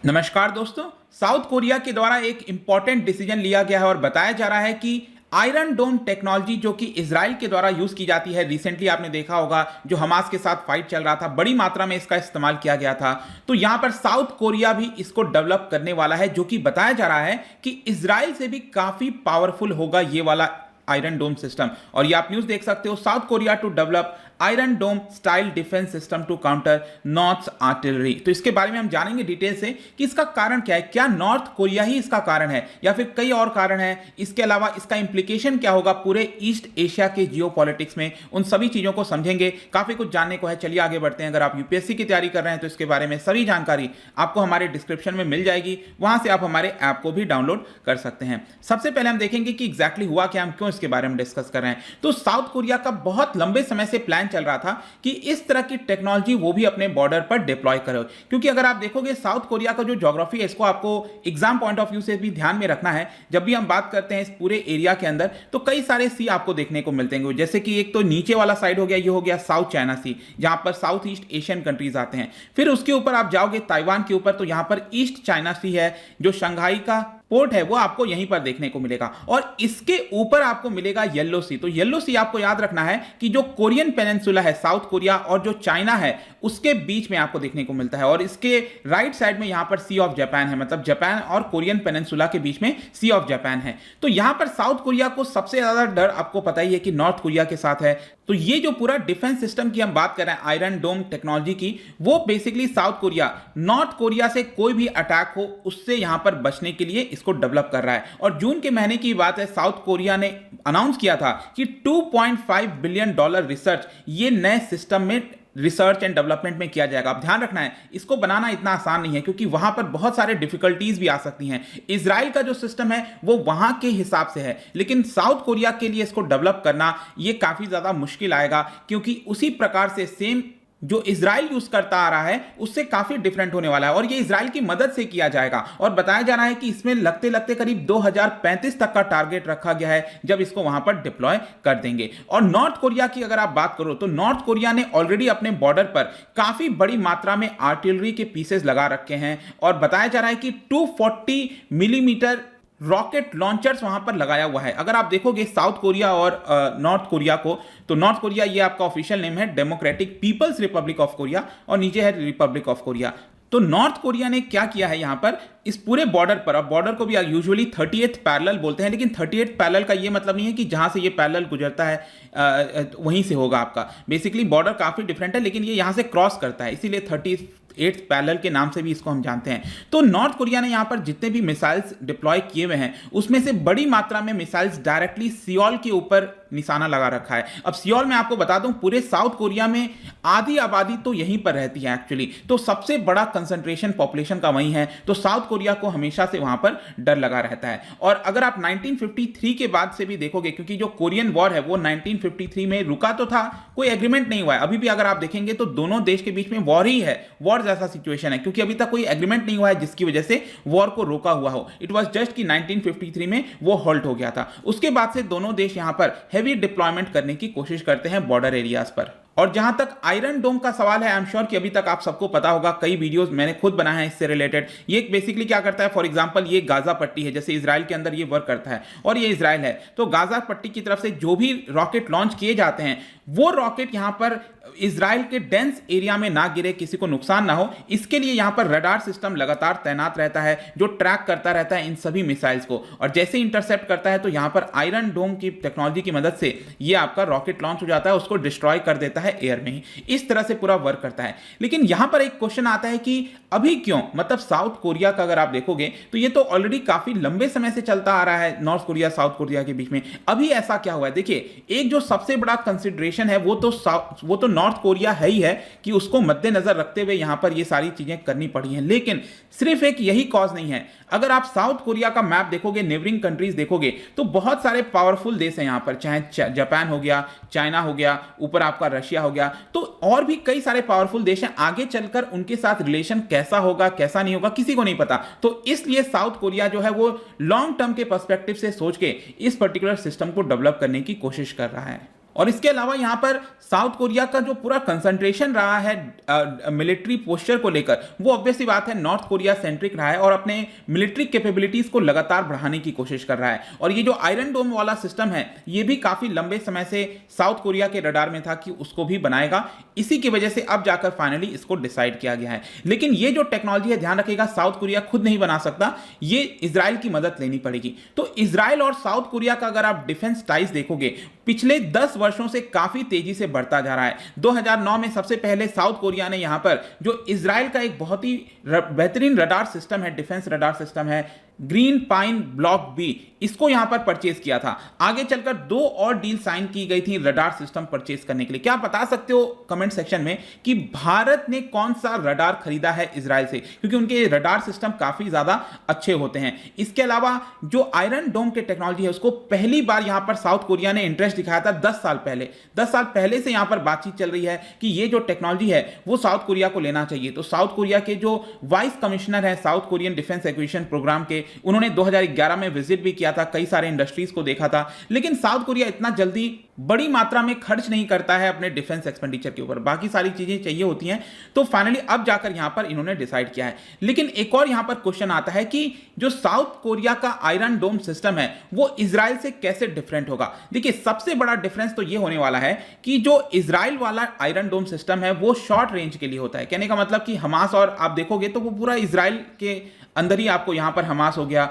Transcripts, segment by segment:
नमस्कार दोस्तों। South Korea के द्वारा एक इंपॉर्टेंट डिसीजन लिया गया है और बताया जा रहा है कि आयरन डोम टेक्नोलॉजी जो कि इजराइल के द्वारा यूज की जाती है, रिसेंटली आपने देखा होगा जो हमास के साथ फाइट चल रहा था, बड़ी मात्रा में इसका इस्तेमाल किया गया था। तो यहां पर साउथ कोरिया भी इसको डेवलप करने वाला है, जो कि बताया जा रहा है कि इजराइल से भी काफी पावरफुल होगा ये वाला आयरन डोम सिस्टम। और ये आप न्यूज देख सकते हो, South Korea to develop iron dome style defence system to counter north artillery. तो इसके बारे में हम जानेंगे डिटेल से कि इसका कारण क्या है, क्या नॉर्थ कोरिया ही इसका कारण है या फिर कई और कारण है, इसके अलावा इसका इंप्लीकेशन क्या होगा पूरे ईस्ट एशिया के जियोपॉलिटिक्स में, उन सभी चीजों को समझेंगे। काफी कुछ जानने को है, चलिए आगे बढ़ते हैं। अगर आप यूपीएससी की तैयारी कर रहे हैं तो इसके बारे में सभी जानकारी आपको हमारे डिस्क्रिप्शन में मिल जाएगी, वहां से आप हमारे ऐप को भी डाउनलोड कर सकते हैं। सबसे पहले हम देखेंगे कि एग्जैक्टली हुआ क्या, हम क्यों इसके बारे में डिस्कस कर रहे हैं। तो साउथ कोरिया का बहुत लंबे समय से प्लान चल रहा था कि इस तरह की टेक्नोलॉजी वो भी अपने बॉर्डर पर डिप्लॉय करे, क्योंकि अगर आप देखोगे साउथ कोरिया का जो ज्योग्राफी है, इसको आपको एग्जाम पॉइंट ऑफ व्यू से भी ध्यान में रखना है। जब भी हम बात करते हैं इस पूरे एरिया के अंदर, तो कई सारे सी आपको देखने को मिलते हैं, जैसे कि एक तो नीचे वाला साइड हो गया, ये हो गया साउथ चाइना सी, जहां पर साउथ ईस्ट एशियन कंट्रीज आते हैं। फिर उसके ऊपर आप जाओगे ताइवान के ऊपर, तो यहां पर ईस्ट चाइना सी है, जो शंघाई का पोर्ट है वो आपको यहीं पर देखने को मिलेगा। और इसके ऊपर आपको मिलेगा येलो सी। तो येलो सी आपको याद रखना है कि जो कोरियन पेनिनसुला है, साउथ कोरिया और जो चाइना है, उसके बीच में आपको देखने को मिलता है। और इसके राइट साइड में यहां पर सी ऑफ जापान है, मतलब जापान और कोरियन पेनिनसुला के बीच में सी ऑफ जापान है। तो यहां पर साउथ कोरिया को सबसे ज्यादा डर आपको पता ही है कि नॉर्थ कोरिया के साथ है। तो ये जो पूरा डिफेंस सिस्टम की हम बात कर रहे हैं आयरन डोम टेक्नोलॉजी की, वो basically south Korea north Korea से कोई भी अटैक हो उससे यहां पर बचने के लिए इसको डेवलप कर रहा है। और जून के महीने की बात है, साउथ कोरिया ने अनाउंस किया था कि $2.5 बिलियन रिसर्च ये नए सिस्टम में रिसर्च एंड डेवलपमेंट में किया जाएगा। अब ध्यान रखना है, इसको बनाना इतना आसान नहीं है, क्योंकि वहां पर बहुत सारे डिफिकल्टीज भी आ सकती हैं। इजराइल का जो सिस्टम है वो वहां के हिसाब से है, लेकिन साउथ कोरिया के लिए इसको डेवलप करना ये काफी ज्यादा मुश्किल आएगा, क्योंकि उसी प्रकार से सेम जो इजराइल यूज करता आ रहा है उससे काफी डिफरेंट होने वाला है। और ये इजराइल की मदद से किया जाएगा। और बताया जा रहा है कि इसमें लगते लगते करीब 2035 तक का टारगेट रखा गया है, जब इसको वहां पर डिप्लॉय कर देंगे। और नॉर्थ कोरिया की अगर आप बात करो, तो नॉर्थ कोरिया ने ऑलरेडी अपने बॉर्डर पर काफी बड़ी मात्रा में आर्टिलरी के पीसेस लगा रखे हैं। और बताया जा रहा है कि 240 मिलीमीटर रॉकेट लॉन्चर्स वहां पर लगाया हुआ है। अगर आप देखोगे साउथ कोरिया और नॉर्थ कोरिया को, तो नॉर्थ कोरिया ये आपका ऑफिशियल नेम है Democratic People's Republic of Korea, और नीचे है रिपब्लिक ऑफ कोरिया। तो नॉर्थ कोरिया ने क्या किया है यहां पर इस पूरे बॉर्डर पर, अब बॉर्डर को भी यूजुअली 38th पैरेलल बोलते हैं, लेकिन 38th पैरेलल का ये मतलब नहीं है कि जहां से ये पैरेलल गुजरता है वहीं से होगा आपका। बेसिकली बॉर्डर काफी डिफरेंट है, लेकिन ये यहां से क्रॉस करता है, इसीलिए 38th पैरेलल के नाम से भी इसको हम जानते हैं। तो नॉर्थ कोरिया ने यहां पर जितने भी मिसाइल्स डिप्लॉय किए हुए हैं, उसमें से बड़ी मात्रा में मिसाइल्स डायरेक्टली सियोल के ऊपर निशाना लगा रखा है। अब सियोल में आपको बता दूं, पूरे साउथ कोरिया में आधी आबादी तो यहीं पर रहती है एक्चुअली, तो सबसे बड़ा कंसंट्रेशन पॉपुलेशन का वहीं है। तो साउथ कोरिया को हमेशा से वहां पर डर लगा रहता है। और अगर आप 1953 के बाद से भी देखोगे, क्योंकि जो कोरियन वॉर है वो 1953 में रुका तो था, कोई एग्रीमेंट नहीं हुआ है। अभी भी अगर आप देखेंगे तो दोनों देश के बीच में वॉर ही है, वॉर जैसा सिचुएशन है, क्योंकि अभी तक कोई एग्रीमेंट नहीं हुआ है जिसकी वजह से वॉर को रोका हुआ हो। इट वॉज जस्ट कि 1953 में वो हॉल्ट हो गया था। उसके बाद से दोनों देश यहां पर हैवी डिप्लॉयमेंट करने की कोशिश करते हैं बॉर्डर एरियाज पर। और जहां तक आयरन डोम का सवाल है, आई एम श्योर कि अभी तक आप सबको पता होगा, कई वीडियोस मैंने खुद बनाए हैं इससे रिलेटेड। ये बेसिकली क्या करता है, फॉर एग्जांपल ये गाजा पट्टी है, जैसे इजराइल के अंदर ये वर्क करता है और ये इजराइल है, तो गाजा पट्टी की तरफ से जो भी रॉकेट लॉन्च किए जाते हैं, वो रॉकेट यहां पर इजराइल के डेंस एरिया में ना गिरे, किसी को नुकसान ना हो, इसके लिए यहां पर रडार सिस्टम लगातार तैनात रहता है, जो ट्रैक करता रहता है इन सभी मिसाइल्स को। और जैसे इंटरसेप्ट करता है, तो यहां पर आयरन डोम की टेक्नोलॉजी की मदद से ये आपका रॉकेट लॉन्च हो जाता है, उसको डिस्ट्रॉय कर देता है एयर में ही। इस तरह से पूरा वर्क करता है। लेकिन यहां पर एक क्वेश्चन आता है कि अभी क्यों, मतलब साउथ कोरिया का अगर आप देखोगे तो ये तो ऑलरेडी काफी लंबे समय से चलता आ रहा है नॉर्थ कोरिया साउथ कोरिया के बीच में, अभी ऐसा क्या हुआ है। देखिए, एक जो सबसे बड़ा कंसिडरेशन है वो तो नॉर्थ कोरिया है ही है कि उसको मद्देनजर रखते हुए यहां पर ये सारी चीजें करनी पड़ी हैं। लेकिन सिर्फ एक यही कॉज नहीं है। अगर आप साउथ कोरिया का मैप देखोगे, नेबरिंग कंट्रीज देखोगे, तो बहुत सारे पावरफुल देश हैं यहां पर, चाहे जापान हो गया, चाइना हो गया, ऊपर आपका रशिया हो गया, तो और भी कई सारे पावरफुल देश हैं। आगे चलकर उनके साथ रिलेशन कैसा होगा कैसा नहीं होगा किसी को नहीं पता। तो इसलिए साउथ कोरिया जो है वो लॉन्ग टर्म के पर्सपेक्टिव से सोच के इस पर्टिकुलर सिस्टम को डेवलप करने की कोशिश कर रहा है। और इसके अलावा यहां पर साउथ कोरिया का जो पूरा कंसंट्रेशन रहा है मिलिट्री पोस्चर को लेकर, वो ऑब्वियसली बात है नॉर्थ कोरिया सेंट्रिक रहा है और अपने मिलिट्री कैपेबिलिटीज को लगातार बढ़ाने की कोशिश कर रहा है। और ये जो आयरन डोम वाला सिस्टम है, ये भी काफी लंबे समय से साउथ कोरिया के रडार में था कि उसको भी बनाएगा। इसी की वजह से अब जाकर फाइनली इसको डिसाइड किया गया है। लेकिन ये जो टेक्नोलॉजी है, ध्यान रखिएगा, साउथ कोरिया खुद नहीं बना सकता, ये इजराइल की मदद लेनी पड़ेगी। तो इजराइल और साउथ कोरिया का अगर आप डिफेंस टाइज देखोगे, पिछले 10 वर्षों से काफी तेजी से बढ़ता जा रहा है। 2009 में सबसे पहले साउथ कोरिया ने यहां पर जो इजराइल का एक बहुत ही बेहतरीन रडार सिस्टम है, डिफेंस रडार सिस्टम है, ग्रीन पाइन ब्लॉक बी, इसको यहां पर परचेज किया था। आगे चलकर 2 और डील साइन की गई थी रडार सिस्टम परचेज करने के लिए। क्या आप बता सकते हो कमेंट सेक्शन में कि भारत ने कौन सा रडार खरीदा है इजराइल से, क्योंकि उनके रडार सिस्टम काफी ज्यादा अच्छे होते हैं। इसके अलावा जो आयरन डोम के टेक्नोलॉजी है, उसको पहली बार यहां पर साउथ कोरिया ने इंटरेस्ट दिखाया था 10 साल पहले। 10 साल पहले से यहां पर बातचीत चल रही है कि ये जो टेक्नोलॉजी है वो साउथ कोरिया को लेना चाहिए। तो साउथ कोरिया के जो वाइस कमिश्नर है South Korean defence acquisition program के, उन्होंने 2011 में विजिट भी किया था, कई सारे इंडस्ट्रीज को देखा था। लेकिन साउथ कोरिया इतना जल्दी बड़ी मात्रा में खर्च नहीं करता है अपने डिफेंस एक्सपेंडिचर के ऊपर, बाकी सारी चीजें चाहिए होती हैं। तो फाइनली अब जाकर यहां पर इन्होंने डिसाइड किया है। लेकिन एक और यहां पर क्वेश्चन आता है कि जो साउथ कोरिया का आयरन डोम सिस्टम है वो इजराइल से कैसे डिफरेंट होगा। देखिए, सबसे बड़ा डिफरेंस तो ये होने वाला है कि जो इजराइल वाला आयरन डोम सिस्टम है वो शॉर्ट रेंज के लिए होता है। कहने का मतलब कि हमास, और आप देखोगे तो वो पूरा इजराइल के अंदर ही आपको यहां पर हमास हो गया,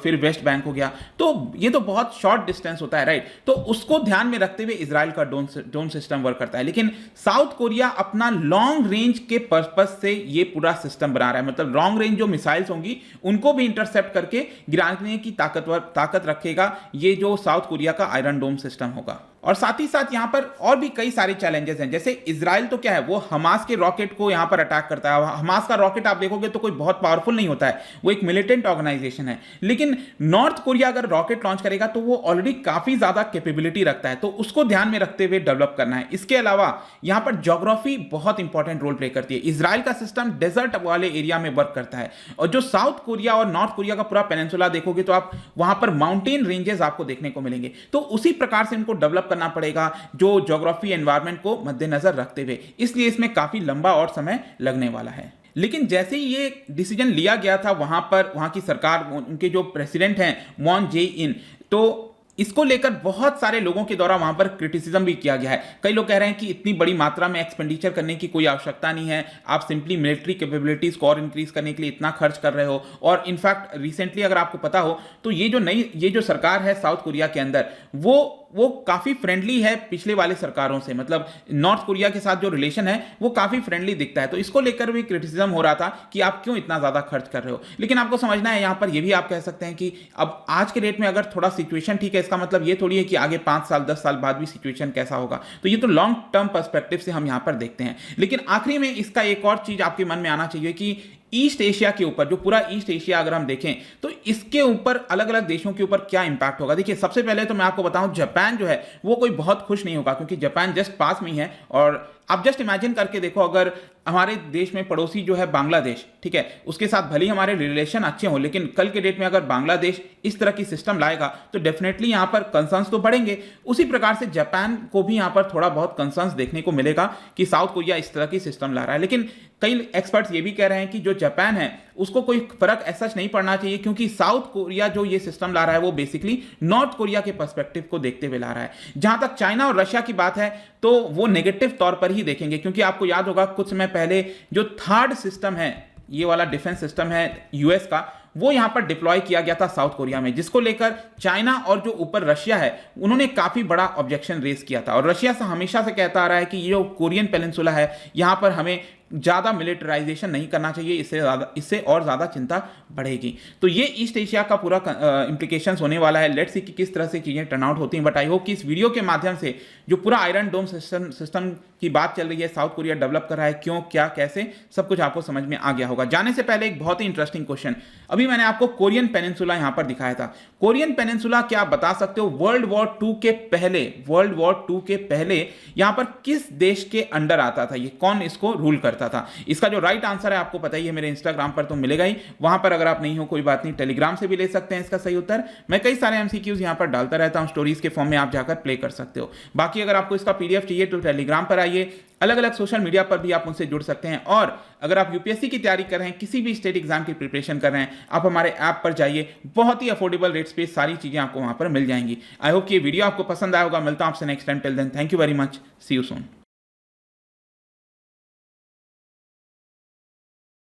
फिर वेस्ट बैंक हो गया, तो ये तो बहुत शॉर्ट डिस्टेंस होता है, राइट। तो उसको ध्यान में रखते हुए इजराइल का डोम सिस्टम वर्क करता है। लेकिन साउथ कोरिया अपना लॉन्ग रेंज के पर्पस से ये पूरा सिस्टम बना रहा है, मतलब लॉन्ग रेंज जो मिसाइल्स होंगी उनको भी इंटरसेप्ट करके गिराने की ताकत रखेगा ये जो साउथ कोरिया का आयरन डोम सिस्टम होगा। और साथ ही साथ यहां पर और भी कई सारे चैलेंजेस हैं। जैसे इजराइल तो क्या है, वो हमास के रॉकेट को यहां पर अटैक करता है। हमास का रॉकेट आप देखोगे तो कोई बहुत पावरफुल नहीं होता है, वो एक मिलिटेंट ऑर्गेनाइजेशन है। लेकिन नॉर्थ कोरिया अगर रॉकेट लॉन्च करेगा तो वो ऑलरेडी काफी ज्यादा कैपेबिलिटी रखता है, तो उसको ध्यान में रखते हुए डेवलप करना है। इसके अलावा यहां पर ज्योग्राफी बहुत इंपॉर्टेंट रोल प्ले करती है। इजराइल का सिस्टम डेजर्ट वाले एरिया में वर्क करता है, और जो साउथ कोरिया और नॉर्थ कोरिया का पूरा पेनिनसुला देखोगे तो आप वहां पर माउंटेन रेंजेस आपको देखने को मिलेंगे। तो उसी प्रकार से इनको डेवलप करना पड़ेगा, जो ज्योग्राफी एनवायरनमेंट को मद्देनजर रखते हुए। इसलिए इसमें काफी लंबा और समय लगने वाला है। लेकिन जैसे ही ये डिसीजन लिया गया था वहां की सरकार, उनके जो प्रेसिडेंट हैं मून जे इन, तो इसको लेकर बहुत सारे लोगों के द्वारा वहां पर क्रिटिसिज्म भी किया गया है। कई लोग कह रहे हैं कि इतनी बड़ी मात्रा में एक्सपेंडिचर करने की कोई आवश्यकता नहीं है, आप सिंपली मिलिट्री कैपेबिलिटीज को और इंक्रीज करने के लिए इतना खर्च कर रहे हो। और इनफैक्ट रिसेंटली अगर आपको पता हो तो ये जो सरकार है साउथ कोरिया के अंदर, वो काफी फ्रेंडली है पिछले वाले सरकारों से, मतलब नॉर्थ कोरिया के साथ जो रिलेशन है वो काफी फ्रेंडली दिखता है। तो इसको लेकर भी क्रिटिसिज्म हो रहा था कि आप क्यों इतना ज्यादा खर्च कर रहे हो। लेकिन आपको समझना है, यहां पर ये भी आप कह सकते हैं कि अब आज के डेट में अगर थोड़ा सिचुएशन ठीक है, इसका मतलब ये थोड़ी है कि आगे 5 साल 10 साल बाद भी सिचुएशन कैसा होगा। तो ये तो लॉन्ग टर्म पर्सपेक्टिव से हम यहां पर देखते हैं। लेकिन आखिरी में इसका एक और चीज आपके मन में आना चाहिए कि ईस्ट एशिया के ऊपर, जो पूरा ईस्ट एशिया अगर हम देखें तो इसके ऊपर अलग अलग देशों के ऊपर क्या इंपैक्ट होगा। देखिए, सबसे पहले तो मैं आपको बताऊं, जापान जो है वो कोई बहुत खुश नहीं होगा, क्योंकि जापान जस्ट पास में ही है। और आप जस्ट इमेजिन करके देखो, अगर हमारे देश में पड़ोसी जो है बांग्लादेश, ठीक है, उसके साथ भले ही हमारे रिलेशन अच्छे हों, लेकिन कल के डेट में अगर बांग्लादेश इस तरह की सिस्टम लाएगा तो डेफिनेटली यहां पर कंसर्न्स तो बढ़ेंगे। उसी प्रकार से जापान को भी यहां पर थोड़ा बहुत कंसर्न्स देखने को मिलेगा कि साउथ कोरिया इस तरह की सिस्टम ला रहा है। लेकिन कई एक्सपर्ट्स ये भी कह रहे हैं कि जो जापान है उसको कोई फर्क ऐसा नहीं पड़ना चाहिए, क्योंकि साउथ कोरिया जो ये सिस्टम ला रहा है वो बेसिकली नॉर्थ कोरिया के पर्सपेक्टिव को देखते हुए ला रहा है। जहां तक चाइना और रशिया की बात है तो वो नेगेटिव तौर पर ही देखेंगे, क्योंकि आपको याद होगा कुछ समय पहले जो थर्ड सिस्टम है, ये वाला डिफेंस सिस्टम है यूएस का, वो यहां पर डिप्लॉय किया गया था साउथ कोरिया में, जिसको लेकर चाइना और जो ऊपर रशिया है उन्होंने काफी बड़ा ऑब्जेक्शन रेज किया था। और रशिया से हमेशा से कहता आ रहा है कि ये जो कोरियन पेनिनसुला है यहां पर हमें ज्यादा मिलिटराइजेशन नहीं करना चाहिए, इससे और ज्यादा चिंता बढ़ेगी। तो ये ईस्ट एशिया का पूरा इंप्लीकेशंस होने वाला है। लेट्स सी कि किस तरह से चीजें टर्न आउट होती हैं। बट आई होप कि इस वीडियो के माध्यम से जो पूरा आयरन डोम सिस्टम की बात चल रही है, साउथ कोरिया डेवलप कर रहा है, क्यों, क्या, कैसे, सब कुछ आपको समझ में आ गया होगा। जाने से पहले एक बहुत ही इंटरेस्टिंग क्वेश्चन, अभी अभी मैंने आपको कोरियन पेनिनसुला यहां पर दिखाया था। कोरियन पेनिनसुला क्या आप बता सकते हो वर्ल्ड वॉर 2 के पहले यहां पर किस देश के अंडर आता था, ये कौन इसको रूल करता था? इसका जो राइट आंसर है आपको पता ही है, मेरे इंस्टाग्राम पर तो मिलेगा ही, वहां पर अगर आप नहीं हो कोई बात नहीं, टेलीग्राम से भी ले सकते हैं इसका सही उत्तर। मैं कई सारे एमसीक्यूज यहां पर डालता रहता हूं स्टोरीज के फॉर्म में, आप जाकर प्ले कर सकते हो। बाकी अगर आपको इसका पीडीएफ चाहिए तो टेलीग्राम पर आइए, अलग अलग सोशल मीडिया पर भी आप उनसे जुड़ सकते हैं। और अगर आप यूपीएससी की तैयारी कर रहे हैं, किसी भी स्टेट एग्जाम की प्रिपरेशन कर रहे हैं, आप हमारे ऐप पर जाइए, बहुत ही अफोर्डेबल रेट्स पे सारी चीजें आपको वहां पर मिल जाएंगी। आई होप कि ये वीडियो आपको पसंद आया होगा। मिलता हूं आपसे next time, till then thank you very much, see you soon.